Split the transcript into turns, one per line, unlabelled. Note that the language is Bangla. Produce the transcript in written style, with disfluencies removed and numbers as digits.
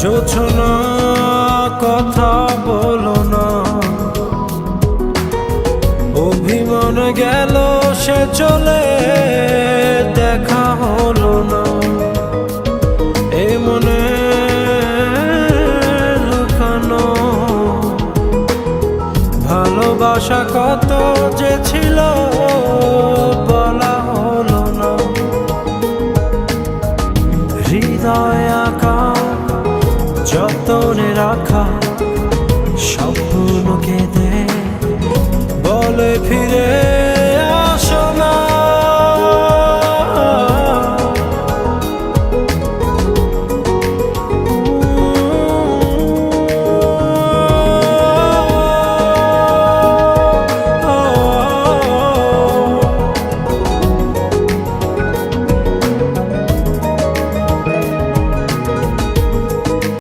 জোছনা কথা বলো না, অভিমান গেল সে চলে, দেখা হলো না। এ মনে লুকানো ভালোবাসা কত যে ছিল, বলা হলো না। হৃদয় আঁকা যতনে রাখা স্বপ্ন কেঁদে বলে ফিরে